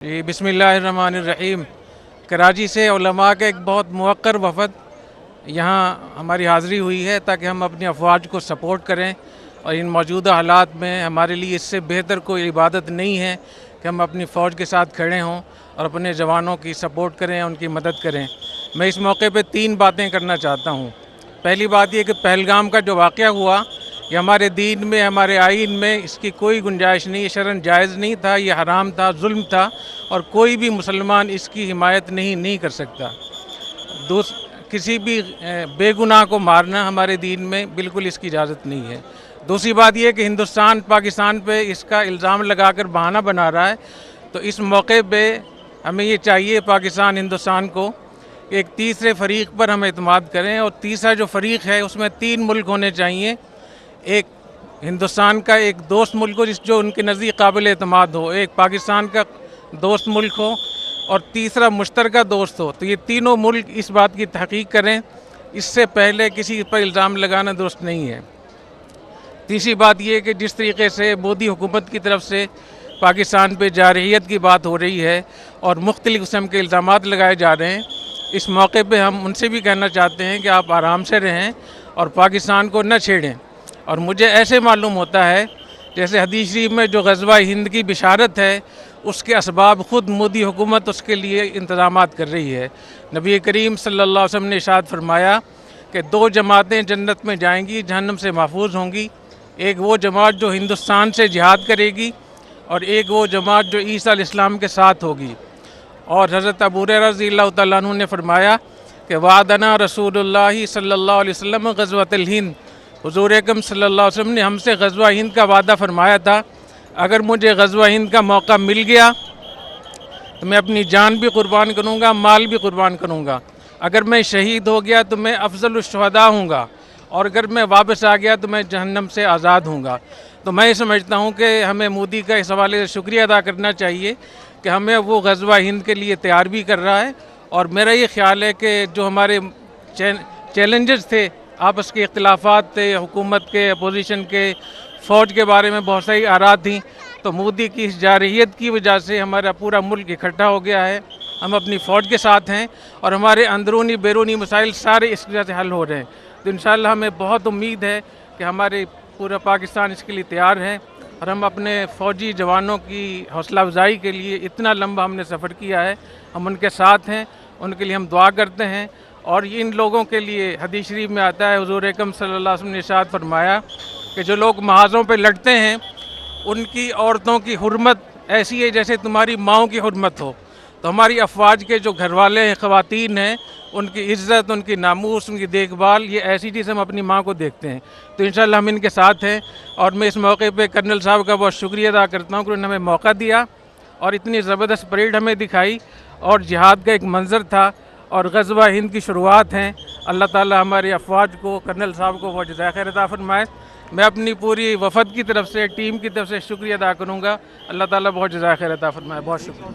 جی बिस्मिल्लाहिर्रहमानिर्रहीम। कराची से उलमा का एक बहुत मुवक्कर वफ़द यहाँ हमारी हाज़िरी हुई है ताकि हम अपनी अफवाज को सपोर्ट करें, और इन मौजूदा हालात में हमारे लिए इससे बेहतर कोई इबादत नहीं है कि हम अपनी फ़ौज के साथ खड़े हों और अपने जवानों की सपोर्ट करें, उनकी मदद करें। मैं इस मौके पे 3 बातें करना चाहता हूँ। पहली बात ये कि पहलगाम का जो वाक़या हुआ, ये हमारे दीन में, हमारे आइन में इसकी कोई गुंजाइश नहीं, शरन जायज़ नहीं था, ये हराम था, जुल्म था, और कोई भी मुसलमान इसकी हिमायत नहीं कर सकता। किसी भी बेगुनाह को मारना हमारे दीन में बिल्कुल इसकी इजाज़त नहीं है। दूसरी बात यह कि हिंदुस्तान पाकिस्तान पे इसका इल्ज़ाम लगाकर बहाना बना रहा है, तो इस मौके पे हमें ये चाहिए पाकिस्तान हिंदुस्तान को एक तीसरे फरीक पर हम एतमाद करें, और तीसरा जो फरीक है उसमें 3 मुल्क होने चाहिए। एक हिंदुस्तान का एक दोस्त मुल्क हो जो उनके नज़दीक काबिल एतमाद हो, एक पाकिस्तान का दोस्त मुल्क हो, और तीसरा मुश्तरका दोस्त हो। तो ये तीनों मुल्क इस बात की तहकीक करें, इससे पहले किसी पर इल्ज़ाम लगाना दुरुस्त नहीं है। तीसरी बात ये कि जिस तरीके से मोदी हुकूमत की तरफ से पाकिस्तान पे जारहियत की बात हो रही है और मुख्तलिफ़ किस्म के इल्ज़ामात लगाए जा रहे हैं, इस मौके पे हम उनसे भी कहना चाहते हैं कि आप आराम से रहें और पाकिस्तान को न छेड़ें। और मुझे ऐसे मालूम होता है जैसे हदीस शरीफ में जो ग़ज़वा हिंद की बिशारत है, उसके असबाब ख़ुद मोदी हुकूमत उसके लिए इंतज़ामात कर रही है। नबी करीम सल्लल्लाहु अलैहि वसल्लम ने इरशाद फरमाया कि 2 जमातें जन्नत में जाएंगी, जहन्नम से महफूज होंगी। एक वो जमात जो हिंदुस्तान से जिहाद करेगी, और एक वो जमात जो ईसा अलैहिस्सलाम के साथ होगी। और हज़रत अबू हुरैरा रज़ियल्लाहु तआला अन्हु ने फरमाया कि वादना रसूलुल्लाह सल्लल्लाहु अलैहि वसल्लम ग़ज़वतुल हिंद, हुज़ूर अकरम सल्लल्लाहु अलैहि वसल्लम ने हमसे ग़ज़वा हिंद का वादा फरमाया था। अगर मुझे ग़ज़वा हिंद का मौका मिल गया तो मैं अपनी जान भी कुर्बान करूँगा, माल भी कुर्बान करूँगा। अगर मैं शहीद हो गया तो मैं अफ़ज़लुश शुहदा हूँगा, और अगर मैं वापस आ गया तो मैं जहन्नम से आज़ाद हूँगा। तो मैं समझता हूँ कि हमें मोदी का इस हवाले से शुक्रिया अदा करना चाहिए कि हमें वो ग़ज़वा हिंद के लिए तैयार भी कर रहा है। और मेरा ये ख्याल है कि जो हमारे चैलेंजेस थे, आपस के इख्तिलाफ़ात थे, हुकूमत के, अपोजिशन के, फ़ौज के बारे में बहुत सारी आरा थी, तो मोदी की इस जारहियत की वजह से हमारा पूरा मुल्क इकट्ठा हो गया है। हम अपनी फ़ौज के साथ हैं और हमारे अंदरूनी बैरूनी मसाइल सारे इस वजह से हल हो रहे हैं। तो इंशाअल्लाह हमें बहुत उम्मीद है कि हमारे पूरा पाकिस्तान इसके लिए तैयार है, और हम अपने फ़ौजी जवानों की हौसला अफजाई के लिए इतना लंबा हमने सफ़र किया है, हम उनके साथ हैं, उनके लिए हम दुआ करते हैं। और इन लोगों के लिए हदीस शरीफ में आता है, हुज़ूर अकरम सल्लल्लाहु अलैहि वसल्लम ने इरशाद फरमाया कि जो लोग महाज़ों पे लड़ते हैं उनकी औरतों की हुर्मत ऐसी है जैसे तुम्हारी माँओं की हुर्मत हो। तो हमारी अफवाज के जो घर वाले हैं, ख़वातीन हैं, उनकी इज़्ज़त, उनकी नामूस, उनकी देखभाल, ये ऐसी चीज़ हम अपनी माँ को देखते हैं। तो इंशाअल्लाह हम इनके साथ हैं, और मैं इस मौके पे कर्नल साहब का बहुत शुक्रिया अदा करता हूँ कि उन्होंने हमें मौका दिया और इतनी ज़बरदस्त परेड हमें दिखाई, और जिहाद का एक मंज़र था और ग़ज़वा हिंद की शुरुआत हैं। अल्लाह ताला हमारी अफवाज को, कर्नल साहब को बहुत जज़ाए खैर अता फरमाए। मैं अपनी पूरी वफ़द की तरफ से, टीम की तरफ से शुक्रिया अदा करूँगा। अल्लाह ताला बहुत जज़ाए खैर अता फरमाए। बहुत शुक्रिया।